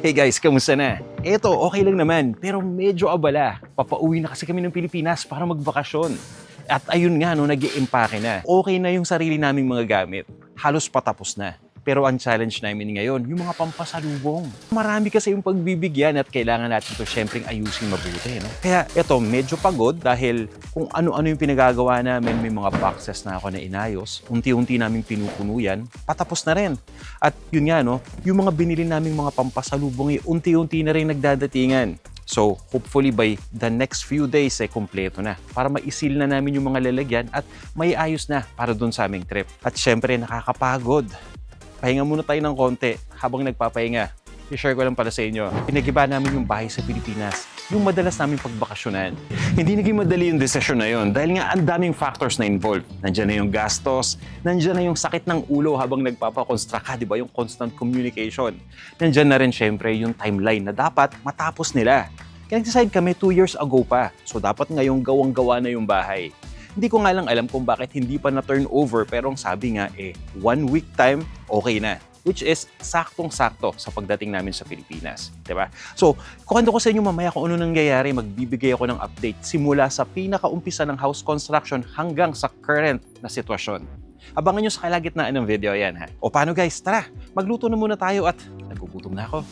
Hey guys, kamusta na? Eto, okay lang naman, pero medyo abala. Papauwi na kasi kami ng Pilipinas para magbakasyon. At ayun nga, no, nag-i-impake na. Okay na yung sarili naming mga gamit. Halos patapos na. Pero ang challenge namin ngayon, yung mga pampasalubong. Marami kasi yung pagbibigyan at kailangan natin ito syempreng ayusin mabuti. No? Kaya eto, medyo pagod dahil kung ano-ano yung pinagagawa namin, may mga boxes na ako na inayos. Unti-unti namin pinupuno yan, patapos na rin. At yun nga, no, yung mga binili naming mga pampasalubong, unti-unti na rin nagdadatingan. So, hopefully by the next few days, kompleto na. Para maisil na namin yung mga lalagyan at may ayos na para dun sa aming trip. At syempre, nakakapagod. Pahinga muna tayo ng konti habang nagpapahinga. I-share ko lang pala sa inyo. Pinagiba namin yung bahay sa Pilipinas. Yung madalas namin pagbakasyonan. Hindi naging madali yung desisyon na yun dahil nga ang daming factors na involved. Nandiyan na yung gastos, nandiyan na yung sakit ng ulo habang nagpapakonstruct ka, di ba? Yung constant communication. Nandiyan na rin syempre yung timeline na dapat matapos nila. Kaya nag-decide kami 2 years ago pa. So dapat ngayong gawang-gawa na yung bahay. Hindi ko nga lang alam kung bakit hindi pa na-turn over pero ang sabi nga 1 week time, okay na. Which is saktong-sakto sa pagdating namin sa Pilipinas. Diba? So, kukwento ko sa inyo mamaya kung ano nangyayari, magbibigay ako ng update simula sa pinakaumpisa ng house construction hanggang sa current na sitwasyon. Abangan nyo sa kalagitnaan ng video yan ha. O paano guys, tara, magluto na muna tayo at nagugutom na ako.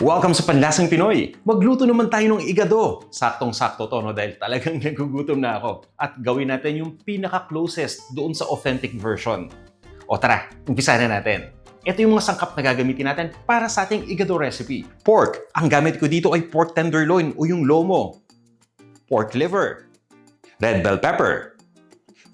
Welcome sa Panlasang Pinoy! Magluto naman tayo ng igado. Saktong-sakto to, no? Dahil talagang nagugutom na ako. At gawin natin yung pinaka-closest doon sa authentic version. O tara, umpisa na natin. Ito yung mga sangkap na gagamitin natin para sa ating igado recipe. Pork. Ang gamit ko dito ay pork tenderloin o yung lomo. Pork liver. Red bell pepper.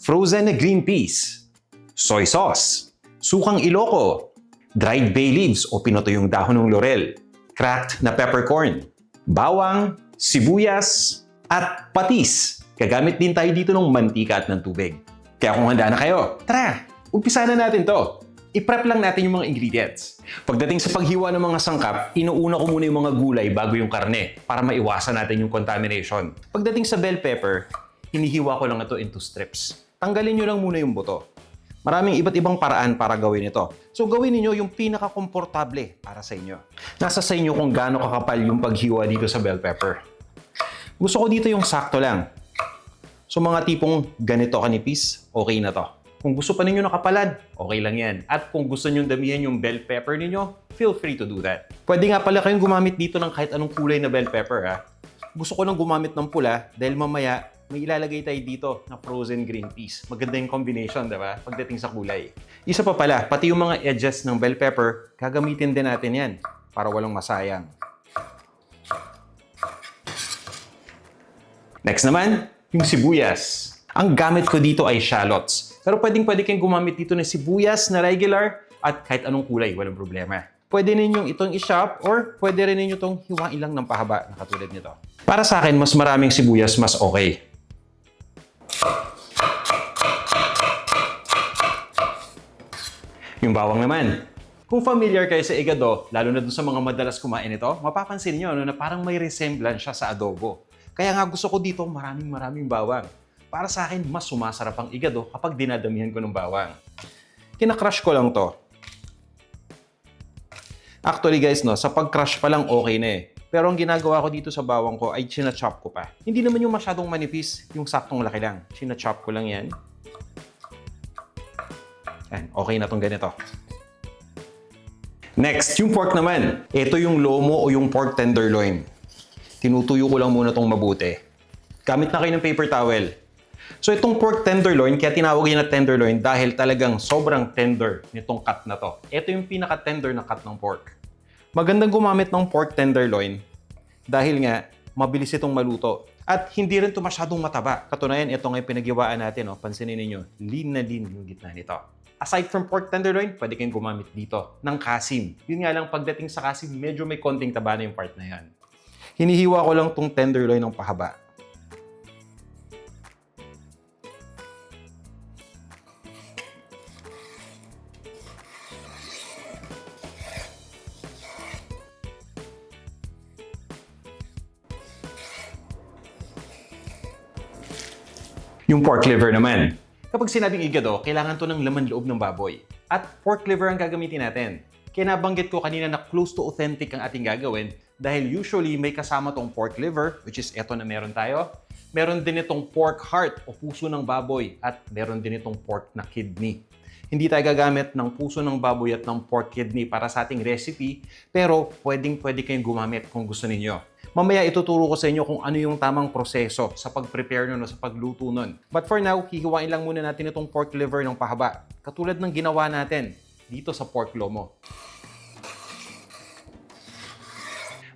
Frozen na green peas. Soy sauce. Sukang iloko. Dried bay leaves o pinatuyong dahon ng laurel. Cracked na peppercorn, bawang, sibuyas, at patis. Gagamit din tayo dito ng mantika at ng tubig. Kaya kung handa na kayo, tara, umpisa na natin to. I-prep lang natin yung mga ingredients. Pagdating sa paghiwa ng mga sangkap, inuuna ko muna yung mga gulay bago yung karne para maiwasan natin yung contamination. Pagdating sa bell pepper, hinihiwa ko lang ito into strips. Tanggalin nyo lang muna yung buto. Maraming iba't ibang paraan para gawin ito. So gawin niyo yung pinaka-komportable para sa inyo. Nasa sa inyo kung gaano kakapal yung paghiwa dito sa bell pepper. Gusto ko dito yung sakto lang. So mga tipong ganito kanipis, okay na to. Kung gusto pa ninyo nakapalan, okay lang yan. At kung gusto niyo damihan yung bell pepper ninyo, feel free to do that. Pwede nga pala kayong gumamit dito ng kahit anong kulay na bell pepper ha. Gusto ko lang gumamit ng pula dahil mamaya may ilalagay tayo dito na frozen green peas. Maganda yung combination, diba? Pagdating sa kulay. Isa pa pala, pati yung mga edges ng bell pepper, gagamitin din natin yan para walang masayang. Next naman, yung sibuyas. Ang gamit ko dito ay shallots. Pero pwedeng-pwede kayong gumamit dito ng sibuyas na regular at kahit anong kulay, walang problema. Pwede ninyong itong i-chop or pwede rin ninyo itong hiwain lang ng pahaba na katulad nito. Para sa akin, mas maraming sibuyas, mas okay. Yung bawang naman. Kung familiar kayo sa igado, lalo na dun sa mga madalas kumain ito, mapapansin niyo na parang may resemblance siya sa adobo. Kaya nga gusto ko dito maraming bawang. Para sa akin, mas sumasarap ang igado kapag dinadamihan ko ng bawang. Kinakrush ko lang to. Actually guys, no, sa pag-crush pa lang okay na eh. Pero ang ginagawa ko dito sa bawang ko ay china-chop ko pa. Hindi naman yung masyadong manipis, yung saktong laki lang. China-chop ko lang yan. Yan, okay na tong ganito. Next, yung pork naman. Ito yung lomo o yung pork tenderloin. Tinutuyo ko lang muna tong mabuti. Gamit na kayo ng paper towel. So itong pork tenderloin, kaya tinawag niya na tenderloin dahil talagang sobrang tender nitong cut na to. Ito yung pinaka-tender na cut ng pork. Magandang gumamit ng pork tenderloin dahil nga mabilis itong maluto. At hindi rin ito masyadong mataba. Katunayan, ito nga yung pinaghiwaan natin. Pansinin ninyo, lean na lean yung gitna nito. Aside from pork tenderloin, pwede kayong gumamit dito ng kasim. Yun nga lang, pagdating sa kasim, medyo may konting taba na yung part na yan. Hinihiwa ko lang tong tenderloin ng pahaba. Yung pork liver naman. Kapag sinabing igado, kailangan to ng laman loob ng baboy. At pork liver ang gagamitin natin. Kaya nabanggit ko kanina na close to authentic ang ating gagawin dahil usually may kasama tong pork liver, which is eto na meron tayo. Meron din itong pork heart o puso ng baboy at meron din itong pork na kidney. Hindi tayo gagamit ng puso ng baboy at ng pork kidney para sa ating recipe, pero pwede kayong gumamit kung gusto ninyo. Mamaya ituturo ko sa inyo kung ano yung tamang proseso sa pag-prepare nun o sa pagluto nun. But for now, hihiwain lang muna natin itong pork liver ng pahaba, katulad ng ginawa natin dito sa pork lomo.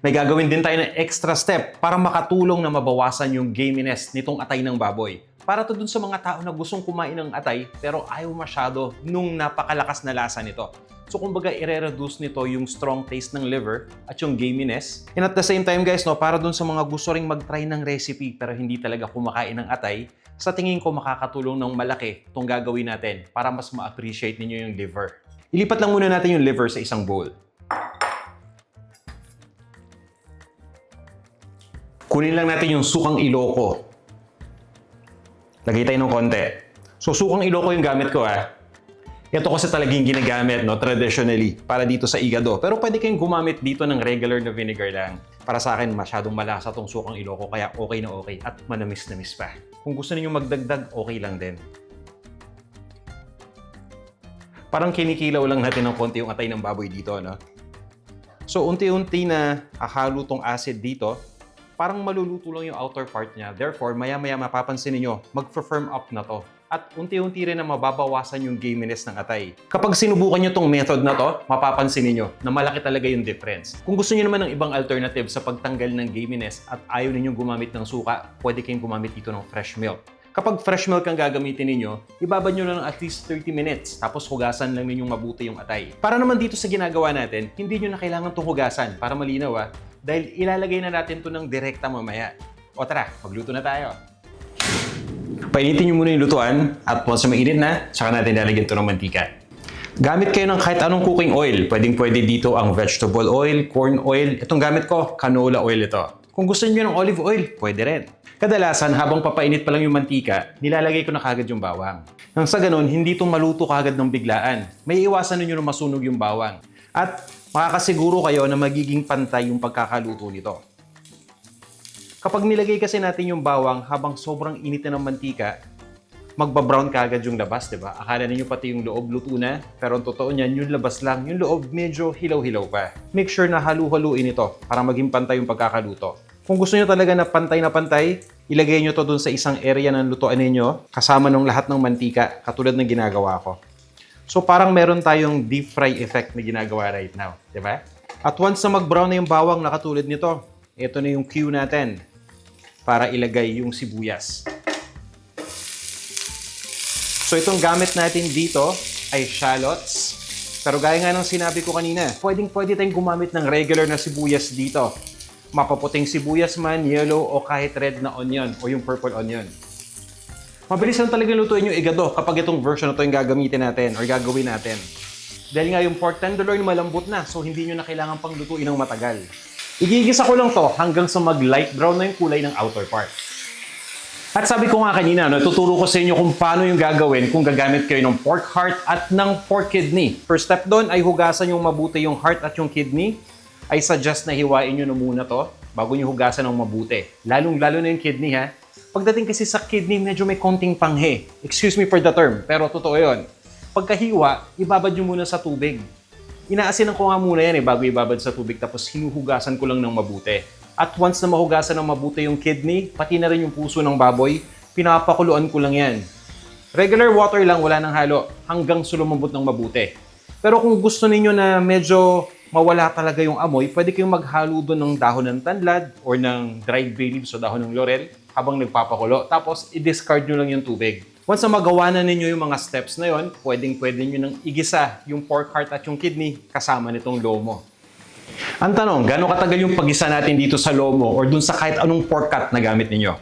May gagawin din tayo ng extra step para makatulong na mabawasan yung gaminess nitong atay ng baboy. Para to dun sa mga tao na gustong kumain ng atay pero ayaw masyado nung napakalakas na lasa nito. So kumbaga i-reduce nito yung strong taste ng liver at yung gaminess. And at the same time guys, no, para dun sa mga gusto ring mag-try ng recipe pero hindi talaga kumakain ng atay, sa tingin ko makakatulong ng malaki itong gagawin natin para mas ma-appreciate ninyo yung liver. Ilipat lang muna natin yung liver sa isang bowl. Kunin lang natin yung sukang Ilocos. Lagay tayo ng konti. So, sukang Ilocos yung gamit ko Ito kasi talagang ginagamit traditionally para dito sa igado. Pero pwede kayong gumamit dito ng regular na vinegar lang. Para sa akin, masyadong malasa tong sukang Ilocos kaya okay na okay at manamis-namis pa. Kung gusto niyo magdagdag, okay lang din. Parang kinikilaw lang natin ng konti yung atay ng baboy dito, no? So, unti-unti na hahalo tong acid dito. Parang maluluto lang yung outer part niya. Therefore, maya-maya mapapansin niyo, mag-firm up na to. At unti-unti rin na mababawasan yung gaminess ng atay. Kapag sinubukan niyo tong method na to, mapapansin niyo na malaki talaga yung difference. Kung gusto niyo naman ng ibang alternative sa pagtanggal ng gaminess at ayaw ninyong gumamit ng suka, pwede kayong gumamit dito ng fresh milk. Kapag fresh milk ang gagamitin ninyo, ibabad nyo lang at least 30 minutes tapos hugasan lang ninyong mabuti yung atay. Para naman dito sa ginagawa natin, hindi nyo na kailangan itong hugasan para malinaw dahil ilalagay na natin ito ng direkta mamaya. O tara, magluto na tayo. Painitin nyo muna yung lutuan at once na mainit na, saka natin lalagyan ito ng mantika. Gamit kayo ng kahit anong cooking oil. Pwede dito ang vegetable oil, corn oil. Itong gamit ko, canola oil ito. Kung gusto niyo ng olive oil, pwede rin. Kadalasan, habang papainit pa lang yung mantika, nilalagay ko na kagad yung bawang. Nang sa ganun, hindi itong maluto kagad ng biglaan. May iwasan ninyo na masunog yung bawang. At makakasiguro kayo na magiging pantay yung pagkakaluto nito. Kapag nilagay kasi natin yung bawang habang sobrang init na ng mantika, magbabrown kagad yung labas, di ba? Akala ninyo pati yung loob luto na, pero ang totoo niyan, yung labas lang, yung loob medyo hilaw-hilaw pa. Make sure na halu-haluin ito para maging pantay yung pagkakaluto. Kung gusto niyo talaga na pantay, ilagay niyo to dun sa isang area ng lutuan ninyo, kasama ng lahat ng mantika, katulad ng ginagawa ko. So parang meron tayong deep fry effect na ginagawa right now, di ba? At once na mag-brown na yung bawang na katulad nito, ito na yung cue natin para ilagay yung sibuyas. So itong gamit natin dito ay shallots. Pero gaya nga ng sinabi ko kanina, pwede tayong gumamit ng regular na sibuyas dito. Mapaputing sibuyas man, yellow o kahit red na onion o yung purple onion. Mabilis lang talaga lutuin yung igado kapag itong version na ito yung gagamitin natin or gagawin natin. Dahil nga yung pork tenderloin malambot na, so hindi nyo na kailangan pang lutuin ng matagal. Igigisa ko lang to hanggang sa mag-light brown na yung kulay ng outer part. At sabi ko nga kanina, tuturo ko sa inyo kung paano yung gagawin kung gagamit kayo ng pork heart at ng pork kidney. First step doon ay hugasan yung mabuti yung heart at yung kidney. I suggest na hiwain nyo na muna to bago nyo hugasan ng mabuti. Lalong-lalo na yung kidney Pagdating kasi sa kidney, medyo may konting panghe. Excuse me for the term, pero totoo yun. Pagkahiwa, ibabad nyo muna sa tubig. Inaasinan ko nga muna yan bago ibabad sa tubig tapos hinuhugasan ko lang ng mabuti. At once na mahugasan ng mabuti yung kidney, pati na rin yung puso ng baboy, pinapakuluan ko lang yan. Regular water lang, wala nang halo, hanggang lumambot ng mabuti. Pero kung gusto ninyo na medyo mawala talaga yung amoy, pwede kayong maghalo doon ng dahon ng tanlad or ng dried bay leaves o dahon ng laurel habang nagpapakulo. Tapos, i-discard nyo lang yung tubig. Once na magawa na ninyo yung mga steps na yon, pwede nyo nang igisa yung pork heart at yung kidney kasama nitong lomo. Ang tanong, gaano katagal yung pag-isa natin dito sa lomo or dun sa kahit anong pork cut na gamit ninyo?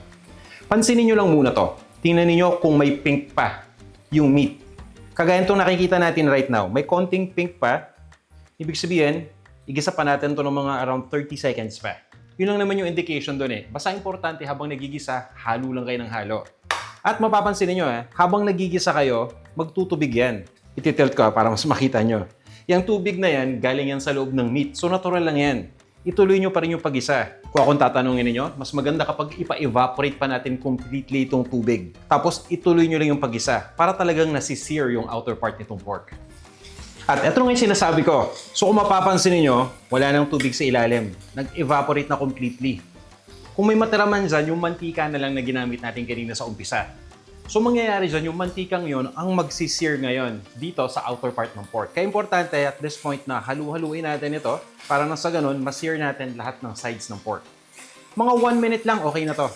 Pansinin nyo lang muna to. Tingnan ninyo kung may pink pa yung meat. Kagaya itong nakikita natin right now, may konting pink pa. Ibig sabihin, igisa pa natin to ng mga around 30 seconds pa. Yun lang naman yung indication doon Basta importante habang nagigisa, halo lang kayo ng halo. At mapapansin niyo habang nagigisa kayo, magtutubig yan. Ititilt ko para mas makita nyo. Yung tubig na yan, galing yan sa loob ng meat. So natural lang yan. Ituloy nyo pa rin yung pag-isa. Kung akong tatanungin ninyo, mas maganda kapag ipa-evaporate pa natin completely itong tubig. Tapos ituloy nyo lang yung pag-isa para talagang nasi-sear yung outer part nitong pork. At ito nga yung sinasabi ko. So kung mapapansin niyo, wala nang tubig sa ilalim. Nag-evaporate na completely. Kung may matira man dyan, yung mantika na lang na ginamit natin kanina sa umpisa. So mangyayari dyan, yung mantikang yon ang magsi-sear ngayon dito sa outer part ng pork. Kaya importante at this point na halu-haluin natin ito para nang sa ganun, ma-sear natin lahat ng sides ng pork. Mga 1 minute lang, okay na to.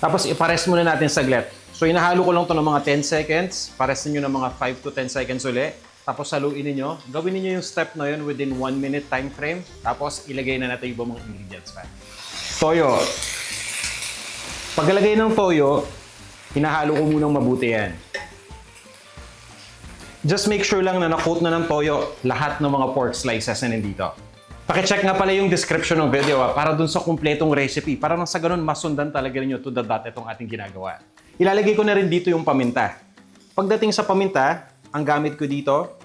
Tapos ipares muna natin saglit. So inahalo ko lang to ng mga 10 seconds. Pares niyo ng mga 5 to 10 seconds uli. Tapos haluin niyo. Gawin niyo yung step na yun within 1 minute time frame. Tapos ilagay na natin yung mga ingredients pa. Toyo. Pagkalagay ng toyo, hinahalo ko munang mabuti yan. Just make sure lang na na-coat na ng toyo lahat ng mga pork slices na nandito. Pakicheck nga pala yung description ng video para dun sa kumpletong recipe. Para nang sa ganun, masundan talaga ninyo to the dot itong ating ginagawa. Ilalagay ko na rin dito yung paminta. Pagdating sa paminta, ang gamit ko dito,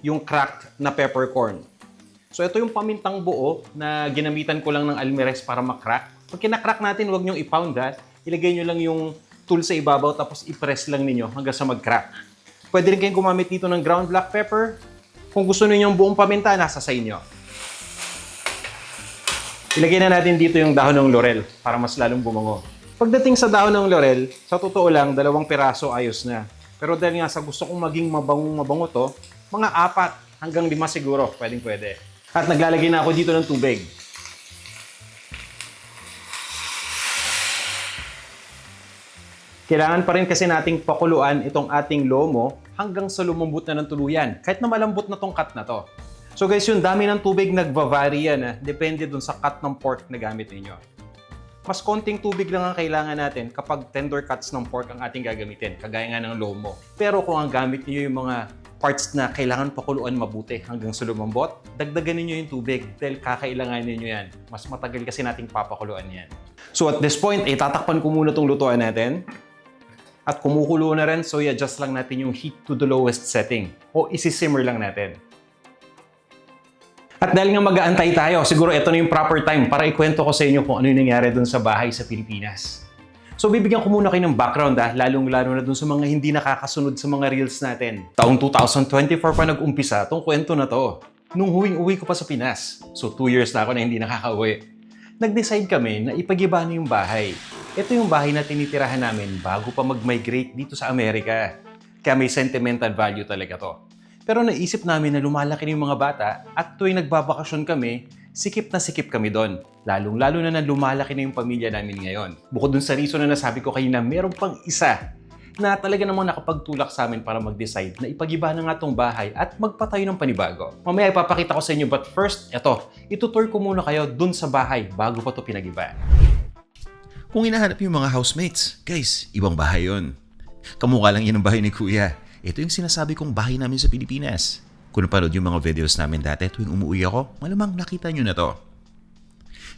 yung cracked na peppercorn. So ito yung pamintang buo na ginamitan ko lang ng almirez para makrack. Pag kinakrak natin, huwag niyong i-pound ilagay niyo lang yung tool sa ibabaw tapos i-press lang ninyo hanggang sa mag-crack. Pwede rin kayong gumamit dito ng ground black pepper. Kung gusto niyo yung buong paminta, nasa sa inyo. Ilagay na natin dito yung dahon ng laurel para mas lalong bumango. Pagdating sa dahon ng laurel, sa totoo lang, 2 piraso ayos na. Pero dahil nga sa gusto kong maging mabango to, mga 4 hanggang 5 siguro, pwede. At naglalagay na ako dito ng tubig. Kailangan pa rin kasi nating pakuluan itong ating lomo hanggang sa lumambot na ng tuluyan. Kahit na malambot na tong cut na to. So guys, yung dami ng tubig nagva-vary yan. Depende dun sa cut ng pork na gamit ninyo. Mas konting tubig lang ang kailangan natin kapag tender cuts ng pork ang ating gagamitin. Kagaya nga ng lomo. Pero kung ang gamit niyo yung mga parts na kailangan pakuluan mabuti hanggang sa lumambot, dagdagan niyo yung tubig dahil kakailanganin niyo yan. Mas matagal kasi nating papakuluan yan. So at this point, tatakpan ko muna itong lutuan natin. At kumukulo na rin, so i-adjust lang natin yung heat to the lowest setting. O isi-simmer lang natin. At dahil nga mag-aantay tayo, siguro ito na yung proper time para ikwento ko sa inyo kung ano yung nangyari dun sa bahay sa Pilipinas. So bibigyan ko muna kayo ng background lalong-lalo na dun sa mga hindi nakakasunod sa mga reels natin. Taong 2024 pa nag-umpisa tong kwento na to. Nung huwing-uwi ko pa sa Pinas. So 2 years na ako na hindi nakaka-uwi. Nag-decide kami na ipag-iba na yung bahay. Ito yung bahay na tinitirahan namin bago pa mag-migrate dito sa Amerika. Kaya may sentimental value talaga to. Pero naisip namin na lumalaki na yung mga bata at tuwing nagbabakasyon kami, sikip na sikip kami doon. Lalong-lalo na lumalaki na yung pamilya namin ngayon. Bukod dun sa reason na nasabi ko kayo na meron pang isa na talaga namang nakapagtulak sa amin para mag-decide na ipag-iba na nga tong bahay at magpatayo ng panibago. Mamaya ipapakita ko sa inyo, but first, itutour ko muna kayo dun sa bahay bago pa to pinag-iba. Kung hinahanap yung mga housemates, guys, ibang bahay yun. Kamukha lang yan ang bahay ni Kuya. Ito yung sinasabi kong bahay namin sa Pilipinas. Kung napanood yung mga videos namin dati tuwing umuwi ako, malamang nakita nyo na to.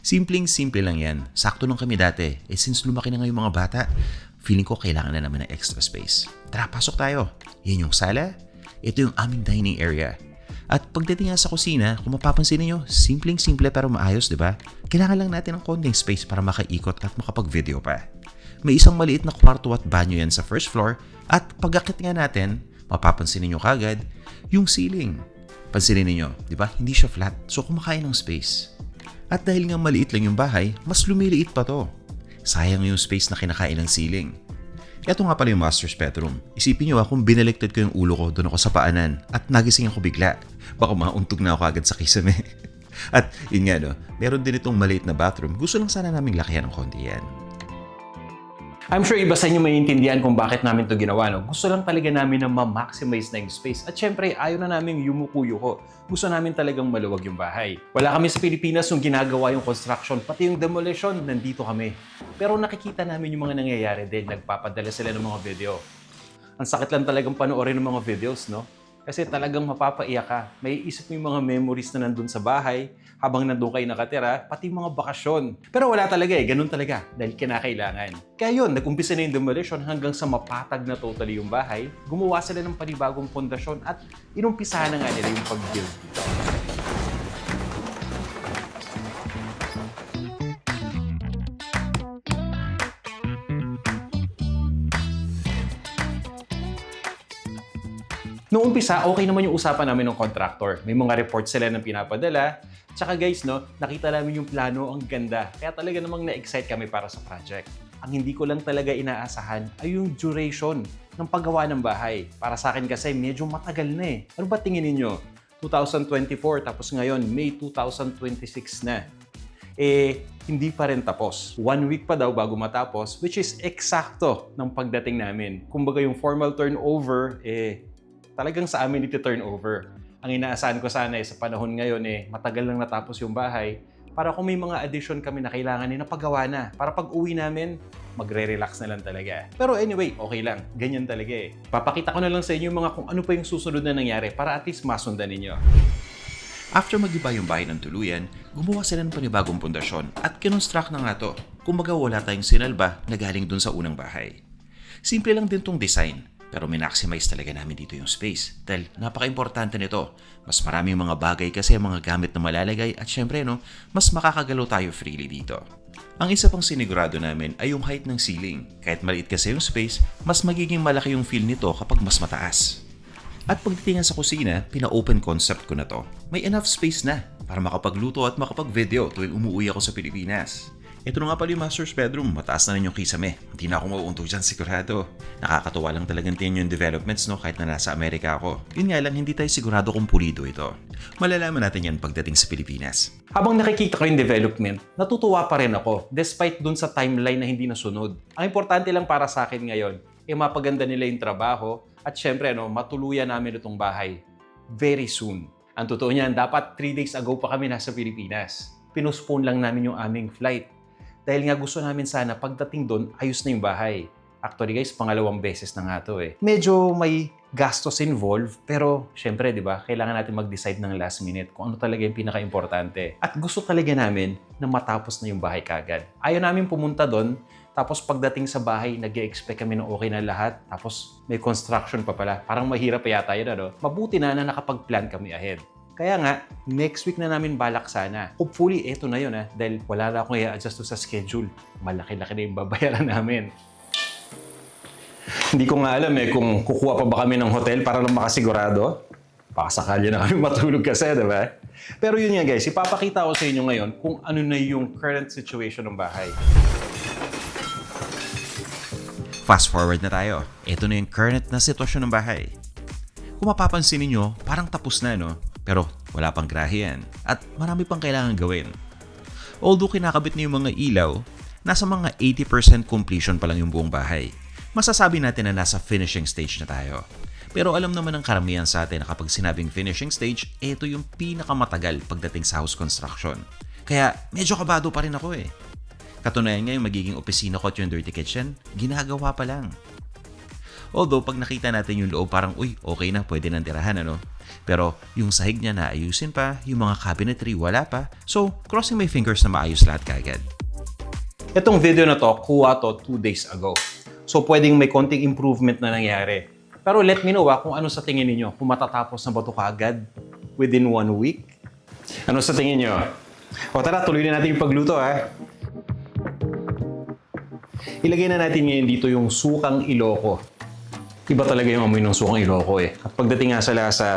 Simpleng-simple lang yan. Sakto lang kami dati. Since lumaki na nga yung mga bata, feeling ko kailangan na naman ng extra space. Tara, pasok tayo. Yan yung sala. Ito yung aming dining area. At pagdating nga sa kusina, kung mapapansin niyo, simpleng-simple pero maayos, di ba? Kailangan lang natin ng konting space para makaikot at makapag-video pa. May isang maliit na kwarto at banyo yan sa first floor at pag-akit nga natin, mapapansin niyo kagad yung ceiling. Pansinin niyo, di ba? Hindi siya flat, so kumakain ng space. At dahil nga maliit lang yung bahay, mas lumiliit pa to. Sayang yung space na kinakain ng ceiling. Ito nga pala yung master's bedroom. Isipin nyo kung binaliktad ko yung ulo ko doon ako sa paanan at nagising ako bigla. Baka mauntog na ako agad sa kisame. At yun nga meron din itong maliit na bathroom. Gusto lang sana naming lakihan ng konti yan. I'm sure iba sa inyo maintindihan kung bakit namin ito ginawa. Gusto lang talaga namin na ma-maximize na yung space. At syempre, ayaw na namin yumuko-yuko. Gusto namin talagang maluwag yung bahay. Wala kami sa Pilipinas yung ginagawa yung construction, pati yung demolition, nandito kami. Pero nakikita namin yung mga nangyayari dahil nagpapadala sila ng mga video. Ang sakit lang talagang panoorin ng mga videos, no? Kasi talagang mapapaiyak ka. May isip mo yung mga memories na nandun sa bahay, habang nandun kayo nakatira, pati yung mga bakasyon. Pero wala talaga ganun talaga, dahil kinakailangan. Kaya yun, nag-umpisa na yung demolition hanggang sa mapatag na totally yung bahay, gumawa sila ng panibagong pundasyon at inumpisahan na nga nila yung pag-build dito. Noong umpisa, okay naman yung usapan namin ng contractor. May mga reports sila ng pinapadala. Tsaka guys, nakita namin yung plano, ang ganda. Kaya talaga namang na-excite kami para sa project. Ang hindi ko lang talaga inaasahan ay yung duration ng paggawa ng bahay. Para sa akin kasi medyo matagal na eh. Ano ba tingin ninyo? 2024 tapos ngayon May 2026 na. Hindi pa rin tapos. 1 week pa daw bago matapos, which is eksakto ng pagdating namin. Kumbaga yung formal turnover, talagang sa amin ito turnover. Ang inaasahan ko sana sa panahon ngayon matagal lang natapos yung bahay para kung may mga addition kami na kailangan na paggawa na. Para pag uwi namin, magre-relax na lang talaga. Pero anyway, okay lang. Ganyan talaga Papakita ko na lang sa inyo mga kung ano pa yung susunod na nangyari para at least masundan ninyo. After mag-iba yung bahay ng tuluyan, gumawa sila ng panibagong pundasyon at kinonstruct na nga to. Kumbaga wala tayong sinalba na galing dun sa unang bahay. Simple lang din tong design. Pero minaximize talaga namin dito yung space dahil napaka-importante nito. Mas maraming mga bagay kasi ang mga gamit na malalagay at syempre mas makakagalaw tayo freely dito. Ang isa pang sinigurado namin ay yung height ng ceiling. Kahit maliit kasi yung space, mas magiging malaki yung feel nito kapag mas mataas. At pagdating sa kusina, pina-open concept ko na to. May enough space na para makapagluto at makapag-video tuwing umuwi ako sa Pilipinas. Ito na nga pala yung master's bedroom. Mataas na rin yung kisame. Hindi na ako mauunto dyan sigurado. Nakakatuwa lang talagang tingnan yung developments kahit na nasa Amerika ako. Yun nga lang, hindi tayo sigurado kung pulido ito. Malalaman natin yan pagdating sa Pilipinas. Habang nakikita ko yung development, natutuwa pa rin ako despite dun sa timeline na hindi nasunod. Ang importante lang para sa akin ngayon, mapaganda nila yung trabaho at syempre matuluyan namin itong bahay very soon. Ang totoo niyan, dapat 3 days ago pa kami nasa Pilipinas. Pinuspone lang namin yung aming flight. Dahil nga gusto namin sana pagdating doon, ayos na yung bahay. Actually guys, pangalawang beses na nga to Medyo may gastos involved, pero syempre, di ba, kailangan natin mag-decide ng last minute kung ano talaga yung pinaka-importante. At gusto talaga namin na matapos na yung bahay kagad. Ayaw namin pumunta doon, tapos pagdating sa bahay, nag-expect kami na okay na lahat, tapos may construction pa pala. Parang mahirap pa yata yun, Mabuti na nakapag-plan kami ahead. Kaya nga, next week na namin balak sana. Hopefully, eto na yun dahil wala na akong i-adjust sa schedule. Malaki-laki na yung babayaran namin. Hindi ko nga alam kung kukuha pa ba kami ng hotel para lang makasigurado. Baka sakali na kami matulog kasi, diba? Pero yun nga guys, ipapakita ko sa inyo ngayon kung ano na yung current situation ng bahay. Fast forward na tayo. Ito na yung current na sitwasyon ng bahay. Kung mapapansin niyo, parang tapos na, Pero wala pang grahe yan. At marami pang kailangan gawin. Although kinakabit na yung mga ilaw, nasa mga 80% completion pa lang yung buong bahay. Masasabi natin na nasa finishing stage na tayo. Pero alam naman ng karamihan sa atin na kapag sinabing finishing stage, ito yung pinakamatagal pagdating sa house construction. Kaya medyo kabado pa rin ako Katunayan nga yung magiging opisina ko at yung dirty kitchen, ginagawa pa lang. Although pag nakita natin yung loob parang okay na, pwede nang tirahan Pero yung sahig niya na ayusin pa, yung mga cabinetry wala pa. So crossing my fingers na maayos lahat kagad. Itong video na to, kuha to 2 days ago. So pwedeng may konting improvement na nangyari. Pero let me know kung ano sa tingin niyo. Kung matatapos na ba ito kaagad within 1 week? Ano sa tingin niyo? O tara, tuloy na natin yung pagluto Ilagay na natin ngayon dito yung sukang Ilocos. Iba talaga yung amoy ng sukang Ilocos At pagdating nga sa lasa,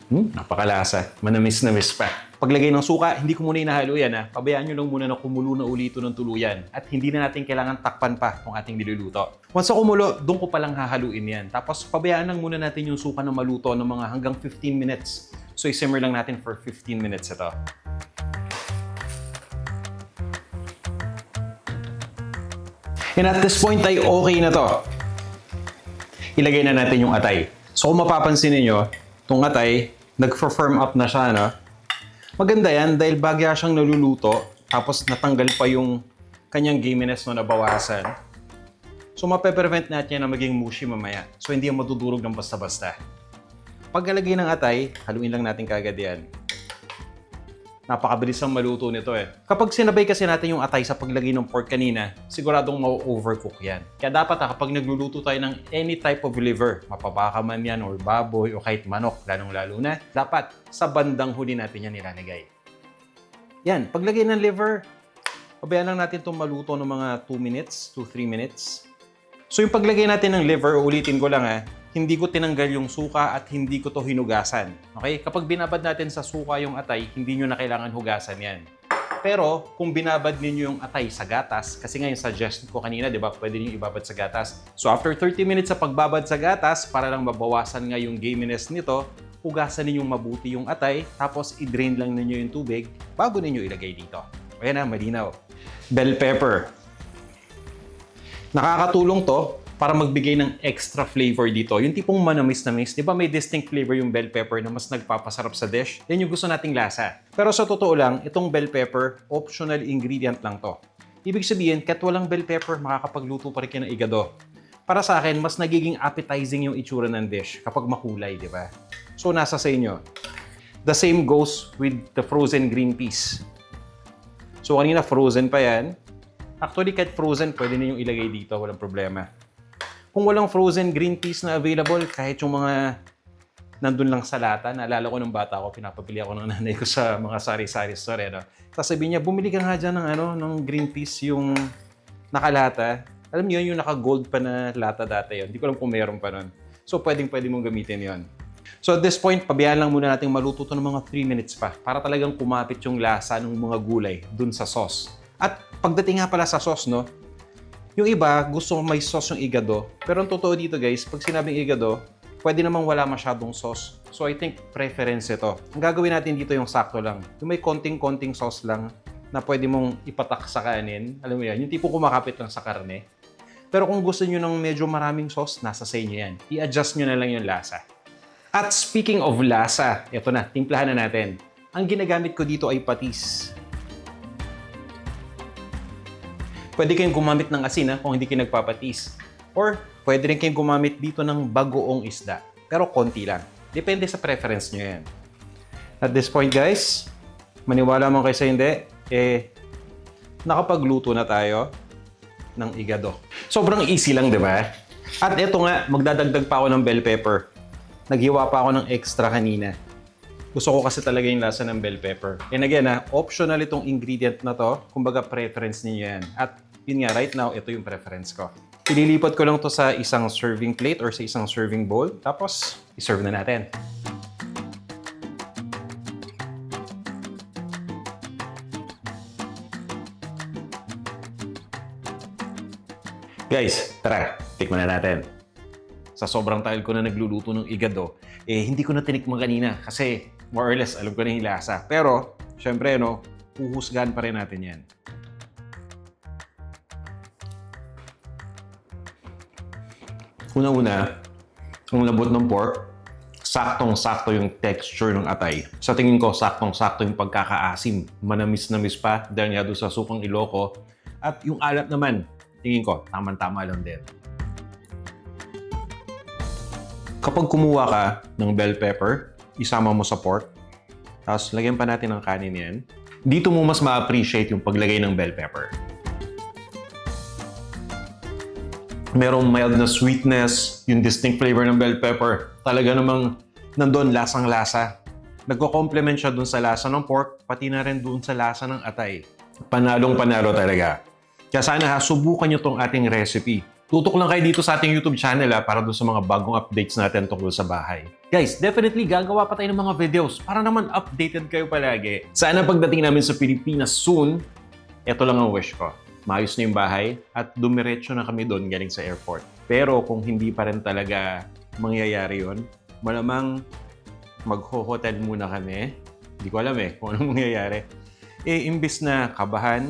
napakalasa. Manamis-namis pa. Paglagay ng suka, hindi ko muna inahalo yan Pabayaan nyo lang muna na kumulo na ulito ng tuluyan. At hindi na natin kailangan takpan pa itong ating niluluto. Once na kumulo, doon ko palang hahaluin yan. Tapos pabayaan lang muna natin yung suka na maluto ng mga hanggang 15 minutes. So i-simmer lang natin for 15 minutes ito. And at this point ay okay na to. Ilagay na natin yung atay. So kung mapapansin niyo, itong atay, nag-firm up na siya, Maganda yan dahil bagya siyang naluluto, tapos natanggal pa yung kanyang gaminess nabawasan. So mape-prevent natin yan na maging mushy mamaya. So hindi yan madudurog ng basta-basta. Pagkalagay ng atay, haluin lang natin kagad yan. Napakabilis ang maluto nito eh. Kapag sinabay kasi natin yung atay sa paglagay ng pork kanina, siguradong ma-overcook yan. Kaya dapat kapag nagluluto tayo ng any type of liver, mapabaka man yan or baboy o kahit manok, lalong-lalo na, dapat sa bandang huli natin yan nilalagay. Yan, paglagay ng liver, pabayaan lang natin itong maluto ng mga 2 minutes to 3 minutes. So yung paglagay natin ng liver, ulitin ko lang hindi ko tinanggal yung suka at hindi ko to hinugasan. Okay? Kapag binabad natin sa suka yung atay, hindi nyo na kailangan hugasan yan. Pero kung binabad ninyo yung atay sa gatas, kasi nga yung suggestion ko kanina, di ba, pwede nyo ibabad sa gatas. So after 30 minutes sa pagbabad sa gatas, para lang mabawasan nga yung gaminess nito, hugasan ninyong mabuti yung atay, tapos i-drain lang ninyo yung tubig bago ninyo ilagay dito. Ayan na, malinaw. Bell pepper. Nakakatulong to para magbigay ng extra flavor dito. Yung tipong manamis-namis, di ba may distinct flavor yung bell pepper na mas nagpapasarap sa dish? Yan yung gusto nating lasa. Pero sa totoo lang, itong bell pepper, optional ingredient lang to. Ibig sabihin, kahit walang bell pepper, makakapagluto pa rin kayo ng igado. Para sa akin, mas nagiging appetizing yung itsura ng dish kapag makulay, di ba? So, nasa sa inyo. The same goes with the frozen green peas. So, kanina frozen pa yan. Actually, kahit frozen, pwede ninyong ilagay dito, walang problema. Kung walang frozen green peas na available, kahit yung mga nandun lang sa lata, naalala ko nung bata ko, pinapabili ako ng nanay ko sa mga sari-sari store. Sasabihin niya, bumili ka nga dyan ng green peas yung nakalata. Alam niyo yung naka-gold pa na lata dati yun. Hindi ko alam kung meron pa nun. So, pwedeng mong gamitin yon. So, at this point, pabayaan lang muna natin maluto ito ng mga 3 minutes pa para talagang kumapit yung lasa ng mga gulay dun sa sauce. At pagdating nga pala sa sauce, no, yung iba, gusto may sauce yung igado. Pero ang totoo dito guys, pag sinabing igado, pwede namang wala masyadong sauce. So I think preference ito. Ang gagawin natin dito yung sakto lang. Yung may konting-konting sauce lang na pwede mong ipatak sa kanin. Alam mo yan, yung tipo kumakapit lang sa karne. Pero kung gusto nyo ng medyo maraming sauce, nasa sa inyo yan. I-adjust nyo na lang yung lasa. At speaking of lasa, ito na, timplahan na natin. Ang ginagamit ko dito ay patis. Pwede kayong gumamit ng asin kung hindi kayo nagpapatis. Or pwede rin kayong gumamit dito ng bagoong isda. Pero konti lang. Depende sa preference nyo yan. At this point guys, maniwala mo kayo sa hindi, nakapagluto na tayo ng igado. Sobrang easy lang, di ba? At ito nga, magdadagdag pa ako ng bell pepper. Naghiwa pa ako ng extra kanina. Gusto ko kasi talaga yung lasa ng bell pepper. And again, optional itong ingredient na to. Kumbaga, preference niyo yan. At yun nga, right now, ito yung preference ko. Ililipat ko lang to sa isang serving plate or sa isang serving bowl. Tapos, iserve na natin. Guys, tara, tikman na natin. Sa sobrang tagal ko na nagluluto ng igado, hindi ko na tinikman kanina kasi more or less alam ko na yung lasa. Pero, syempre, huhusgahan pa rin natin yan. Una-una, ang labot ng pork, saktong-sakto yung texture ng atay. Sa tingin ko, saktong-sakto yung pagkakaasim. Manamis-namis pa dahil nga doon sa sukang Ilocos. At yung alat naman, tingin ko, tama-tama lang din. Kapag kumuha ka ng bell pepper, isama mo sa pork, tapos lagyan pa natin ng kanin yan, dito mo mas ma-appreciate yung paglagay ng bell pepper. Merong mild na sweetness, yung distinct flavor ng bell pepper. Talaga namang nandun, lasang-lasa. Nagko-complement siya dun sa lasa ng pork, pati na rin dun sa lasa ng atay. Panalong-panalo talaga. Kaya sana subukan nyo tong ating recipe. Tutok lang kayo dito sa ating YouTube channel para dun sa mga bagong updates natin tungkol sa bahay. Guys, definitely gagawa pa tayo ng mga videos para naman updated kayo palagi. Sana pagdating namin sa Pilipinas soon, ito lang ang wish ko. Maayos na yung bahay at dumiretso na kami doon galing sa airport. Pero kung hindi pa rin talaga mangyayari yun, malamang magho-hotel muna kami. Hindi ko alam kung anong mangyayari. Imbis na kabahan,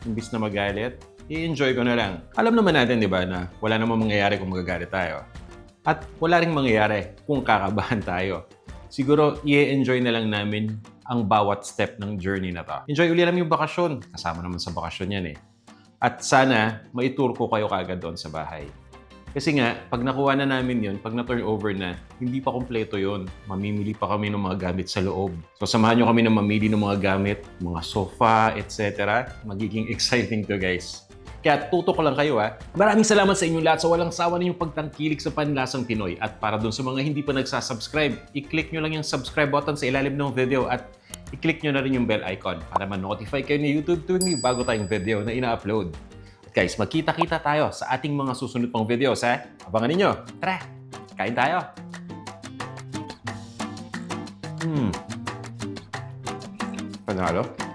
imbis na magalit, i-enjoy ko na lang. Alam naman natin, di ba, na wala namang mangyayari kung magagalit tayo. At wala ring mangyayari kung kakabahan tayo. Siguro, i-enjoy na lang namin ang bawat step ng journey na to. Enjoy ulit namin yung bakasyon. Kasama naman sa bakasyon yan At sana, maitur ko kayo kagad doon sa bahay. Kasi nga, pag nakuha na namin yun, pag na-turn over na, hindi pa kompleto yun. Mamimili pa kami ng mga gamit sa loob. So, samahan nyo kami na mamili ng mga gamit, mga sofa, etc. Magiging exciting to, guys. Kaya tutok lang kayo, ha. Maraming salamat sa inyo lahat sa walang sawa ninyong pagtangkilik sa panlasang Pinoy. At para dun sa mga hindi pa nagsasubscribe, i-click nyo lang yung subscribe button sa ilalim ng video at i-click nyo na rin yung bell icon para ma-notify kayo ni YouTube tuwing may bago tayong video na ina-upload. Guys, magkita-kita tayo sa ating mga susunod pang videos, ha? Abangan ninyo. Tara, kain tayo. Panalo?